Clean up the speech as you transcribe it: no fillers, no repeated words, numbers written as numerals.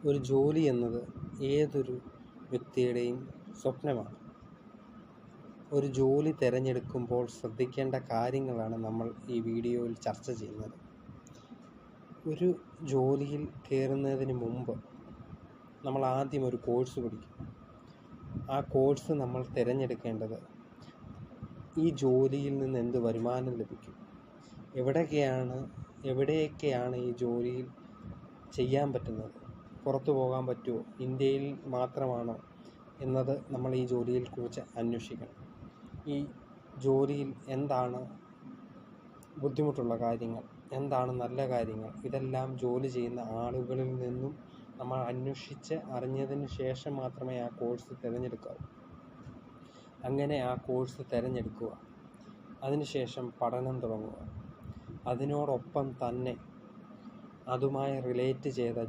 ഒരു ജോലി എന്നത് ഏതൊരു വ്യക്തിയുടെയും സ്വപ്നമാണ്. ഒരു ജോലി തിരഞ്ഞെടുക്കുമ്പോൾ ശ്രദ്ധിക്കേണ്ട കാര്യങ്ങളാണ് നമ്മൾ ഈ വീഡിയോയിൽ ചർച്ച ചെയ്യുന്നത്. ഒരു ജോലിയിൽ കയറുന്നതിന് മുമ്പ് നമ്മൾ ആദ്യം ഒരു കോഴ്സ് പഠിക്കും. ആ കോഴ്സ് നമ്മൾ തിരഞ്ഞെടുക്കേണ്ടത് ഈ ജോലിയിൽ നിന്ന് എന്ത് വരുമാനം ലഭിക്കും, എവിടെയൊക്കെയാണ് ഈ ജോലിയിൽ ചെയ്യാൻ പറ്റുന്നത്, പുറത്തു പോകാൻ പറ്റുമോ, ഇന്ത്യയിൽ മാത്രമാണോ എന്നത് നമ്മൾ ഈ ജോലിയെ കുറിച്ച് അന്വേഷിക്കണം. ഈ ജോലിയിൽ എന്താണ് ബുദ്ധിമുട്ടുള്ള കാര്യങ്ങൾ, എന്താണ് നല്ല കാര്യങ്ങൾ, ഇതെല്ലാം ജോലി ചെയ്യുന്ന ആളുകളിൽ നിന്നും നമ്മൾ അന്വേഷിച്ച് അറിഞ്ഞതിന് ശേഷം മാത്രമേ ആ കോഴ്സ് തിരഞ്ഞെടുക്കാവൂ. അങ്ങനെ ആ കോഴ്സ് തിരഞ്ഞെടുക്കുക, അതിനുശേഷം പഠനം തുടങ്ങുക. അതിനോടൊപ്പം തന്നെ അതുമായി റിലേറ്റ് ചെയ്ത